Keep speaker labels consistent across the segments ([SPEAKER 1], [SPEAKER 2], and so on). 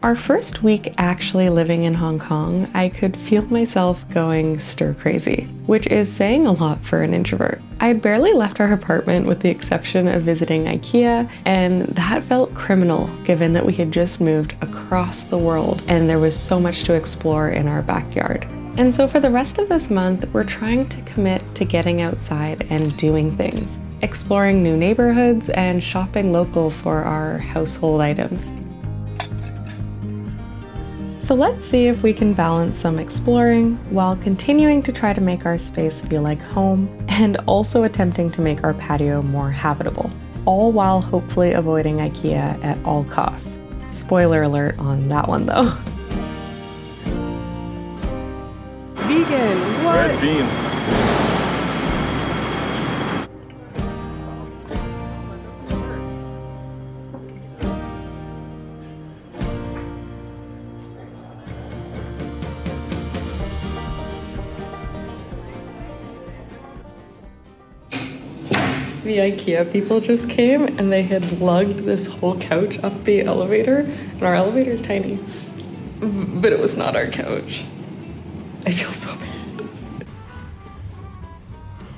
[SPEAKER 1] Our first week actually living in Hong Kong, I could feel myself going stir crazy, which is saying a lot for an introvert. I had barely left our apartment with the exception of visiting IKEA, and that felt criminal given that we had just moved across the world and there was so much to explore in our backyard. And so for the rest of this month, we're trying to commit to getting outside and doing things, exploring new neighborhoods and shopping local for our household items. So let's see if we can balance some exploring while continuing to try to make our space feel like home and also attempting to make our patio more habitable, all while hopefully avoiding IKEA at all costs. Spoiler alert on that one though. Vegan, what?
[SPEAKER 2] Red bean.
[SPEAKER 1] The IKEA people just came and they had lugged this whole couch up the elevator, and our elevator is tiny, but it was not our couch. I feel so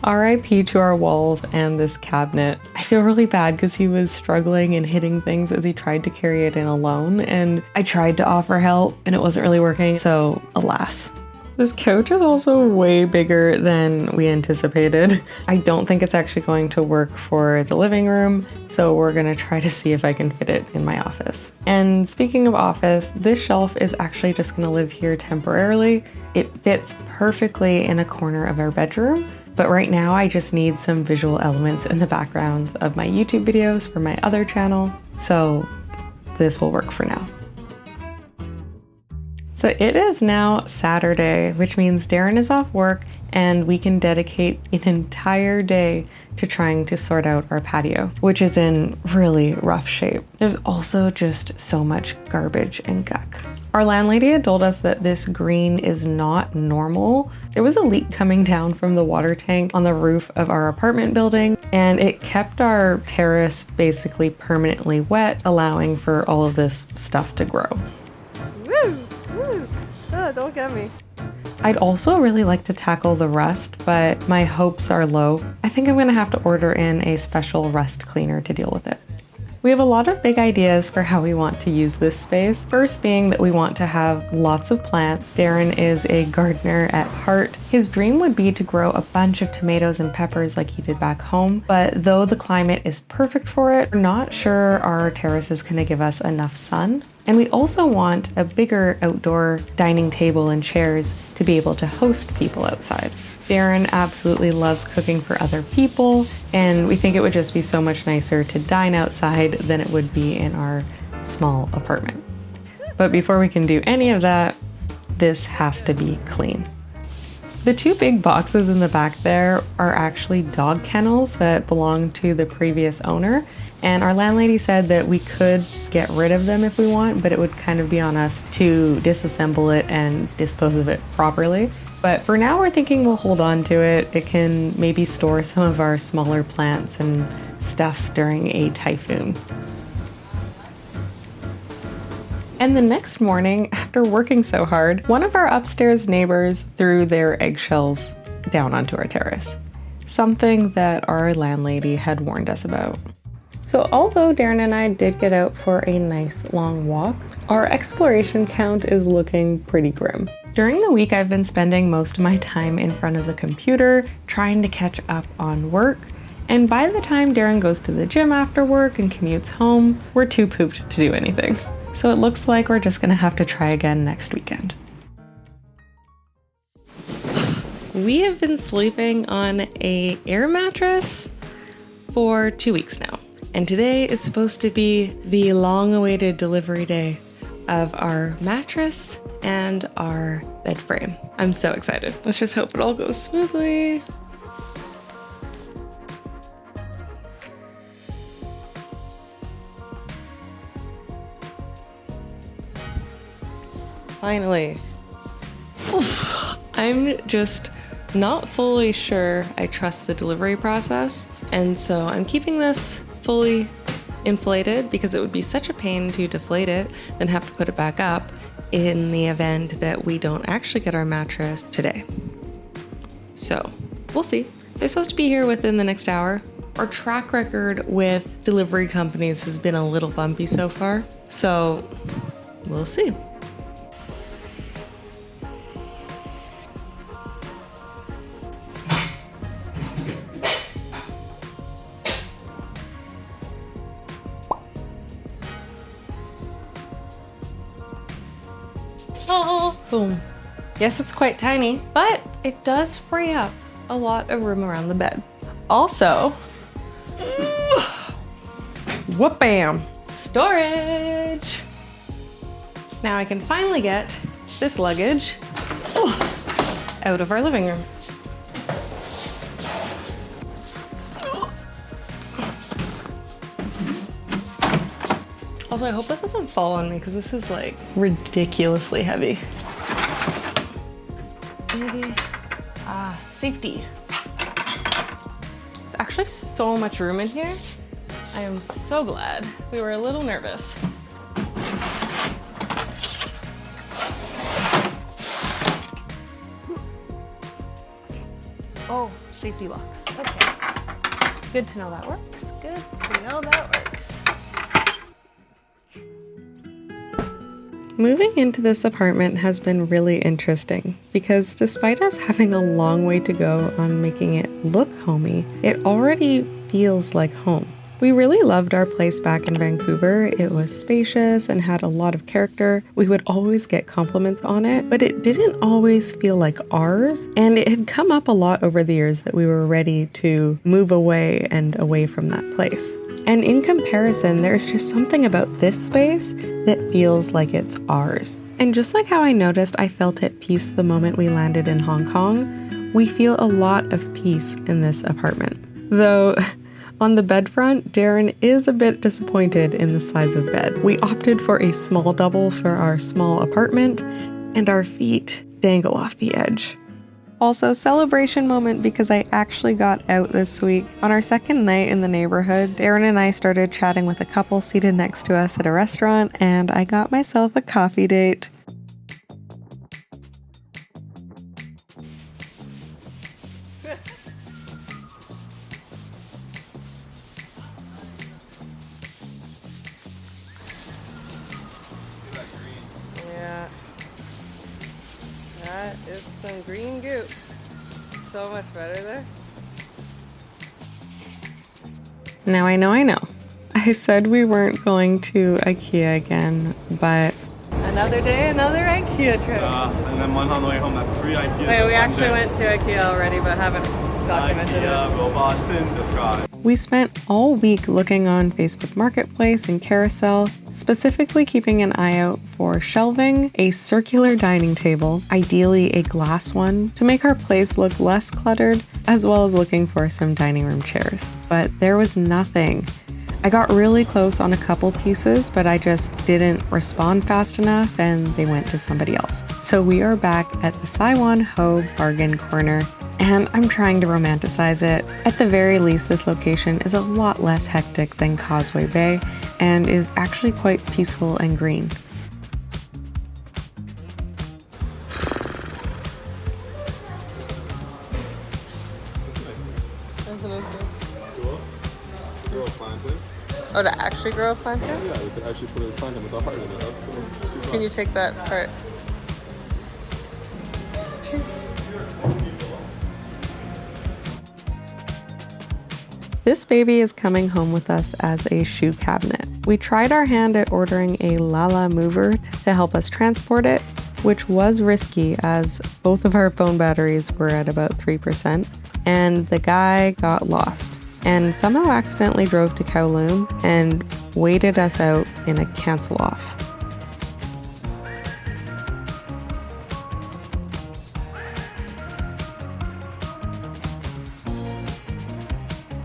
[SPEAKER 1] bad. RIP to our walls and this cabinet. I feel really bad because he was struggling and hitting things as he tried to carry it in alone, and I tried to offer help and it wasn't really working, so alas. This couch is also way bigger than we anticipated. I don't think it's actually going to work for the living room, so we're gonna try to see if I can fit it in my office. And speaking of office, this shelf is actually just gonna live here temporarily. It fits perfectly in a corner of our bedroom, but right now I just need some visual elements in the backgrounds of my YouTube videos for my other channel, so this will work for now. So it is now Saturday, which means Darren is off work and we can dedicate an entire day to trying to sort out our patio, which is in really rough shape. There's also just so much garbage and guck. Our landlady had told us that this green is not normal. There was a leak coming down from the water tank on the roof of our apartment building, and it kept our terrace basically permanently wet, allowing for all of this stuff to grow.
[SPEAKER 3] Woo! Oh, don't get me.
[SPEAKER 1] I'd also really like to tackle the rust, but my hopes are low. I think I'm gonna have to order in a special rust cleaner to deal with it. We have a lot of big ideas for how we want to use this space. First being that we want to have lots of plants. Darren is a gardener at heart. His dream would be to grow a bunch of tomatoes and peppers like he did back home, but though the climate is perfect for it, we're not sure our terrace is gonna give us enough sun. And we also want a bigger outdoor dining table and chairs to be able to host people outside. Darren absolutely loves cooking for other people, and we think it would just be so much nicer to dine outside than it would be in our small apartment. But before we can do any of that, this has to be clean. The two big boxes in the back there are actually dog kennels that belong to the previous owner. And our landlady said that we could get rid of them if we want, but it would kind of be on us to disassemble it and dispose of it properly. But for now, we're thinking we'll hold on to it. It can maybe store some of our smaller plants and stuff during a typhoon. And the next morning, after working so hard, one of our upstairs neighbors threw their eggshells down onto our terrace, something that our landlady had warned us about. So although Darren and I did get out for a nice long walk, our exploration count is looking pretty grim. During the week, I've been spending most of my time in front of the computer, trying to catch up on work. And by the time Darren goes to the gym after work and commutes home, we're too pooped to do anything. So it looks like we're just gonna have to try again next weekend. We have been sleeping on an air mattress for 2 weeks now. And today is supposed to be the long-awaited delivery day of our mattress and our bed frame. I'm so excited. Let's just hope it all goes smoothly. Finally. Oof. I'm just not fully sure I trust the delivery process, and so I'm keeping this fully inflated because it would be such a pain to deflate it, then have to put it back up in the event that we don't actually get our mattress today. So we'll see. They're supposed to be here within the next hour. Our track record with delivery companies has been a little bumpy so far, so we'll see. Oh, boom. Yes, it's quite tiny, but it does free up a lot of room around the bed. Also, whoop-bam, storage. Now I can finally get this luggage out of our living room. Also, I hope this doesn't fall on me because this is like ridiculously heavy. Maybe, safety. There's actually so much room in here. I am so glad. We were a little nervous. Oh, safety locks. Okay. Good to know that works. Good to know that works. Moving into this apartment has been really interesting because despite us having a long way to go on making it look homey, it already feels like home. We really loved our place back in Vancouver. It was spacious and had a lot of character. We would always get compliments on it, but it didn't always feel like ours. And it had come up a lot over the years that we were ready to move away and away from that place. And in comparison, there's just something about this space that feels like it's ours. And just like how I noticed I felt at peace the moment we landed in Hong Kong, we feel a lot of peace in this apartment. Though, on the bed front, Darren is a bit disappointed in the size of bed. We opted for a small double for our small apartment, and our feet dangle off the edge. Also, celebration moment because I actually got out this week. On our second night in the neighborhood, Darren and I started chatting with a couple seated next to us at a restaurant, and I got myself a coffee date. Yeah. That is some green goop. So much better there. Now I know. I said we weren't going to IKEA again, but another day, another IKEA trip.
[SPEAKER 2] And then one on the way home, that's 3 IKEA.
[SPEAKER 1] Wait, we actually went to IKEA already, but haven't documented
[SPEAKER 2] IKEA
[SPEAKER 1] it.
[SPEAKER 2] robots in disguise.
[SPEAKER 1] We spent all week looking on Facebook Marketplace and Carousel, specifically keeping an eye out for shelving, a circular dining table, ideally a glass one, to make our place look less cluttered, as well as looking for some dining room chairs. But there was nothing. I got really close on a couple pieces, but I just didn't respond fast enough and they went to somebody else. So we are back at the Saiwan Ho Bargain Corner, and I'm trying to romanticize it. At the very least, this location is a lot less hectic than Causeway Bay and is actually quite peaceful and green.
[SPEAKER 2] Grow a plantain.
[SPEAKER 1] Oh, to actually grow a plantain?
[SPEAKER 2] Yeah, you could actually put a plantain with a heart in it. That's cool.
[SPEAKER 1] Can you take that part? This baby is coming home with us as a shoe cabinet. We tried our hand at ordering a Lala mover to help us transport it, which was risky as both of our phone batteries were at about 3%, and the guy got lost and somehow accidentally drove to Kowloon and waited us out in a cancel off.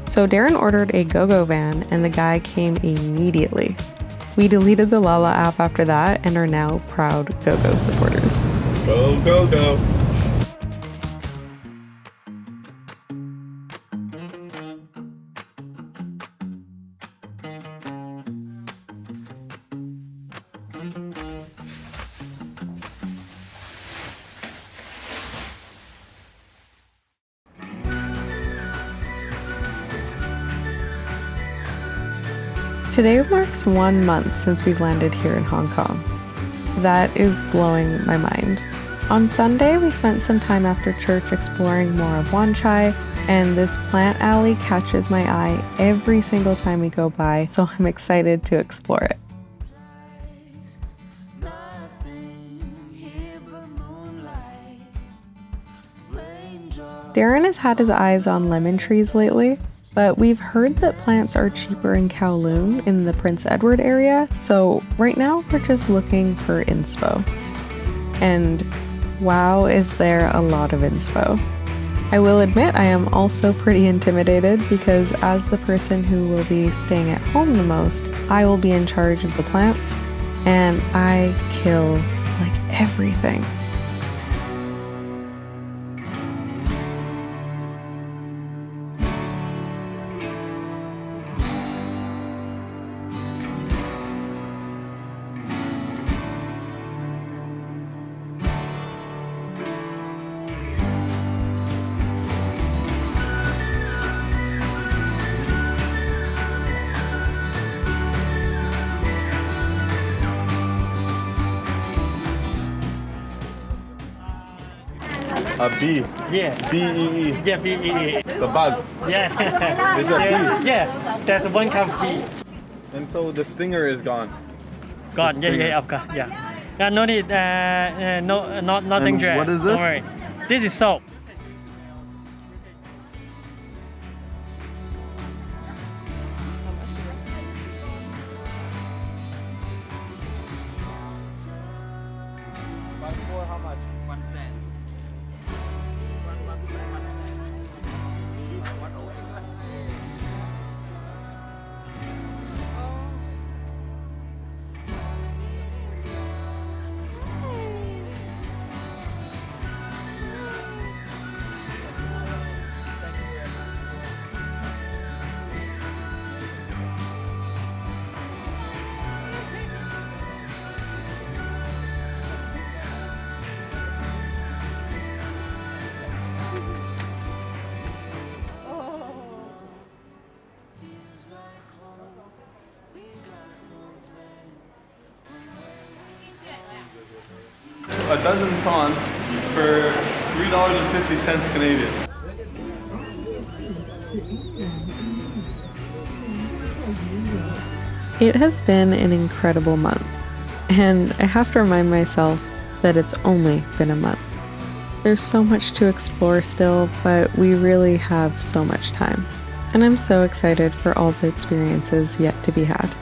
[SPEAKER 1] So Darren ordered a go-go van and the guy came immediately. We deleted the Lala app after that and are now proud go-go supporters.
[SPEAKER 2] Go, go, go.
[SPEAKER 1] Today marks 1 month since we've landed here in Hong Kong. That is blowing my mind. On Sunday, we spent some time after church exploring more of Wan Chai, and this plant alley catches my eye every single time we go by, so I'm excited to explore it. Darren has had his eyes on lemon trees lately, but we've heard that plants are cheaper in Kowloon in the Prince Edward area, so right now we're just looking for inspo. And wow, is there a lot of inspo. I will admit I am also pretty intimidated because as the person who will be staying at home the most, I will be in charge of the plants, and I kill like everything.
[SPEAKER 2] A bee.
[SPEAKER 4] Yes.
[SPEAKER 2] B-E-E.
[SPEAKER 4] Yeah, B-E-E.
[SPEAKER 2] The bug.
[SPEAKER 4] Yeah.
[SPEAKER 2] Is it bee?
[SPEAKER 4] Yeah, there's one kind of bee.
[SPEAKER 2] And so the stinger is gone.
[SPEAKER 4] Gone.
[SPEAKER 2] The stinger.
[SPEAKER 4] Of course. Yeah. No need. Not nothing.
[SPEAKER 2] And what is this?
[SPEAKER 4] Don't worry. This is soap.
[SPEAKER 2] How much? A dozen prawns for $3.50 Canadian.
[SPEAKER 1] It has been an incredible month, and I have to remind myself that it's only been a month. There's so much to explore still, but we really have so much time. And I'm so excited for all the experiences yet to be had.